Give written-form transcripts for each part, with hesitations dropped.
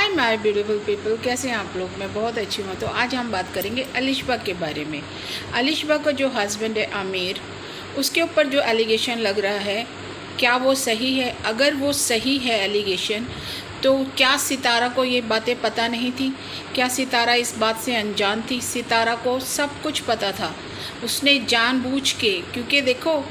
Hi my beautiful people, कैसे हैं आप लोग। मैं बहुत अच्छी हूँ। तो आज हम बात करेंगे अलिशबा के बारे में। अलिशबा का जो हस्बैंड है आमिर, उसके ऊपर जो एलिगेशन लग रहा है, क्या वो सही है? अगर वो सही है एलिगेशन, तो क्या सितारा को ये बातें पता नहीं थी? क्या सितारा इस बात से अनजान थी? सितारा को सब कुछ पता था। उसने जानबूझ के, क्योंकि देखो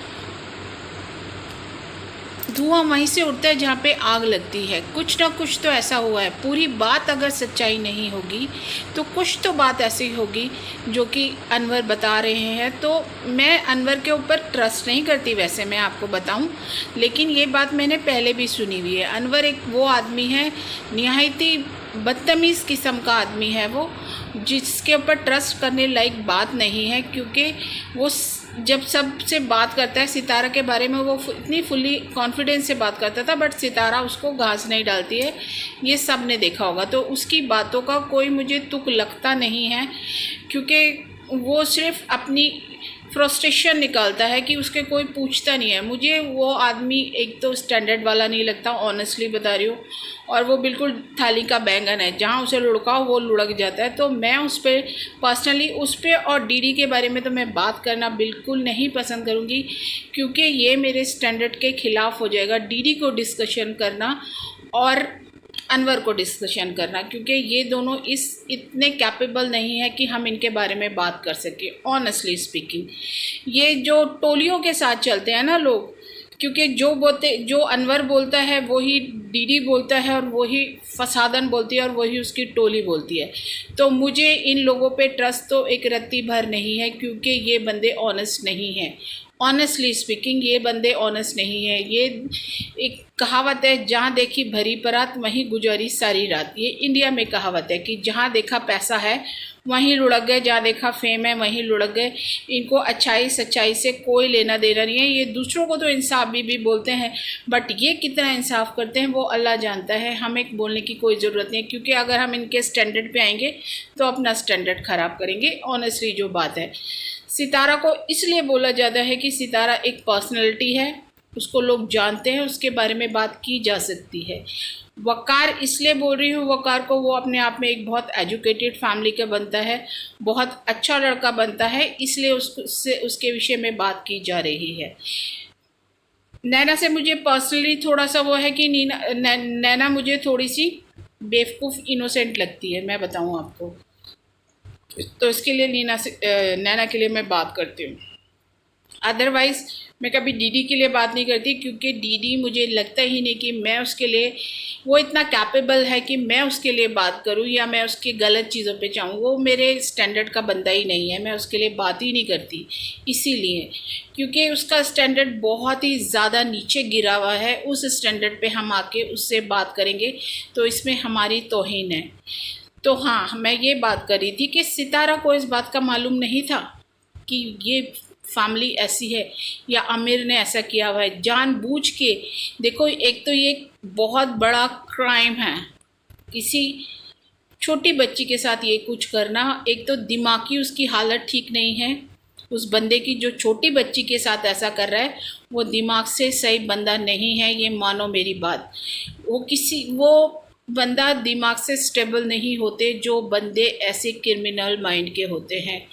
धुआं वहीं से उड़ता है जहाँ पे आग लगती है। कुछ ना कुछ तो ऐसा हुआ है। पूरी बात अगर सच्चाई नहीं होगी तो कुछ तो बात ऐसी होगी जो कि अनवर बता रहे हैं। तो मैं अनवर के ऊपर ट्रस्ट नहीं करती, वैसे मैं आपको बताऊं, लेकिन ये बात मैंने पहले भी सुनी हुई है। अनवर एक वो आदमी है, निहायती बदतमीज़ किस्म का आदमी है वो, जिसके ऊपर ट्रस्ट करने लायक बात नहीं है। क्योंकि वो जब सबसे बात करता है सितारा के बारे में, वो इतनी फुल्ली कॉन्फिडेंस से बात करता था, बट सितारा उसको घास नहीं डालती है। ये सब ने देखा होगा। तो उसकी बातों का कोई मुझे तुक लगता नहीं है, क्योंकि वो सिर्फ अपनी फ्रस्ट्रेशन निकालता है कि उसके कोई पूछता नहीं है। मुझे वो आदमी एक तो स्टैंडर्ड वाला नहीं लगता, ऑनेस्टली बता रही हूँ। और वो बिल्कुल थाली का बैंगन है, जहाँ उसे लुढ़काओ वो लुढ़क जाता है। तो मैं उस पर पर्सनली, उस पर और डीडी के बारे में तो मैं बात करना बिल्कुल नहीं पसंद करूँगी, क्योंकि ये मेरे स्टैंडर्ड के ख़िलाफ़ हो जाएगा डीडी को डिस्कशन करना और अनवर को डिस्कशन करना, क्योंकि ये दोनों इतने कैपेबल नहीं है कि हम इनके बारे में बात कर सकें। ऑनेस्टली स्पीकिंग, ये जो टोलियों के साथ चलते हैं ना लोग, क्योंकि जो अनवर बोलता है वही डीडी बोलता है, और वही फसादन बोलती है, और वही उसकी टोली बोलती है। तो मुझे इन लोगों पे ट्रस्ट तो एक रत्ती भर नहीं है, क्योंकि ये बंदे ऑनेस्ट नहीं हैं। ऑनेस्टली स्पीकिंग, ये बंदे ऑनेस्ट नहीं है। ये एक कहावत है, जहाँ देखी भरी परात वहीं गुजारी सारी रात। ये इंडिया में कहावत है कि जहाँ देखा पैसा है वहीं लुढ़क गए, जहाँ देखा फेम है वहीं लुढ़क गए। इनको अच्छाई सच्चाई से कोई लेना देना नहीं है। ये दूसरों को तो इंसाफ भी बोलते हैं, बट ये कितना इंसाफ करते हैं वो अल्लाह जानता है। हमें बोलने की कोई ज़रूरत नहीं है, क्योंकि अगर हम इनके स्टैंडर्ड पे आएंगे तो अपना स्टैंडर्ड ख़राब करेंगे। ऑनेस्टली जो बात है, सितारा को इसलिए बोला जाता है कि सितारा एक पर्सनैलिटी है, उसको लोग जानते हैं, उसके बारे में बात की जा सकती है। वकार इसलिए बोल रही हूँ वकार को, वो अपने आप में एक बहुत एजुकेटेड फैमिली का बनता है, बहुत अच्छा लड़का बनता है, इसलिए उसके विषय में बात की जा रही है। नैना से मुझे पर्सनली थोड़ा सा वो है कि नैना मुझे थोड़ी सी बेवकूफ़ इनोसेंट लगती है, मैं बताऊँ आपको। तो इसके लिए नैना के लिए मैं बात करती हूँ। अदरवाइज़ मैं कभी डीडी के लिए बात नहीं करती, क्योंकि डीडी मुझे लगता ही नहीं कि मैं उसके लिए, वो इतना कैपेबल है कि मैं उसके लिए बात करूं या मैं उसकी गलत चीज़ों पे चाहूँ। वो मेरे स्टैंडर्ड का बंदा ही नहीं है, मैं उसके लिए बात ही नहीं करती। इसीलिए, क्योंकि उसका स्टैंडर्ड बहुत ही ज़्यादा नीचे गिरा हुआ है। उस स्टैंडर्ड पे हम आके उससे बात करेंगे तो इसमें हमारी तौहीन है। तो हाँ, मैं ये बात कर रही थी कि सितारा को इस बात का मालूम नहीं था कि ये फैमिली ऐसी है, या आमिर ने ऐसा किया हुआ है जानबूझ के। देखो, एक तो ये बहुत बड़ा क्राइम है, किसी छोटी बच्ची के साथ ये कुछ करना। एक तो दिमागी उसकी हालत ठीक नहीं है उस बंदे की, जो छोटी बच्ची के साथ ऐसा कर रहा है वो दिमाग से सही बंदा नहीं है, ये मानो मेरी बात। वो बंदा दिमाग से स्टेबल नहीं होते जो बंदे ऐसे क्रिमिनल माइंड के होते हैं।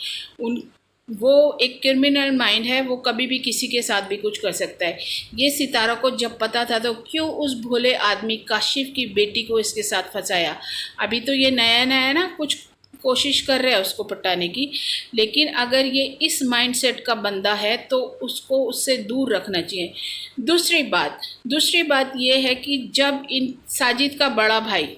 वो एक क्रिमिनल माइंड है, वो कभी भी किसी के साथ भी कुछ कर सकता है। ये सितारा को जब पता था तो क्यों उस भोले आदमी काशिफ की बेटी को इसके साथ फंसाया। अभी तो ये नया नया ना कुछ कोशिश कर रहा है उसको पटाने की, लेकिन अगर ये इस माइंडसेट का बंदा है तो उसको उससे दूर रखना चाहिए। दूसरी बात ये है कि जब इन साजिद का बड़ा भाई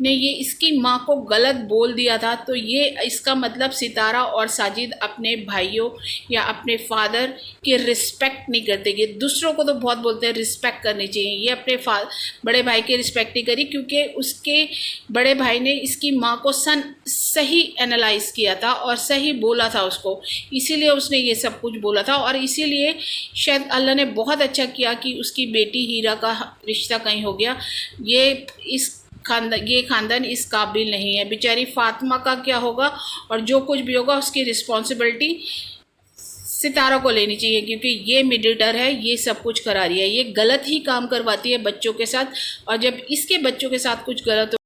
ने ये इसकी माँ को गलत बोल दिया था, तो ये इसका मतलब सितारा और साजिद अपने भाइयों या अपने फादर की रिस्पेक्ट नहीं करते। ये दूसरों को तो बहुत बोलते हैं रिस्पेक्ट करनी चाहिए, ये अपने बड़े भाई की रिस्पेक्ट नहीं करी, क्योंकि उसके बड़े भाई ने इसकी माँ को सही एनालाइज किया था और सही बोला था उसको, इसीलिए उसने ये सब कुछ बोला था। और इसीलिए शायद अल्लाह ने बहुत अच्छा किया कि उसकी बेटी हीरा का रिश्ता कहीं हो गया। ये खानदान इस काबिल नहीं है। बेचारी फातिमा का क्या होगा, और जो कुछ भी होगा उसकी रिस्पॉन्सिबिलिटी सितारा को लेनी चाहिए, क्योंकि ये मिडिएटर है, ये सब कुछ करा रही है, ये गलत ही काम करवाती है बच्चों के साथ। और जब इसके बच्चों के साथ कुछ गलत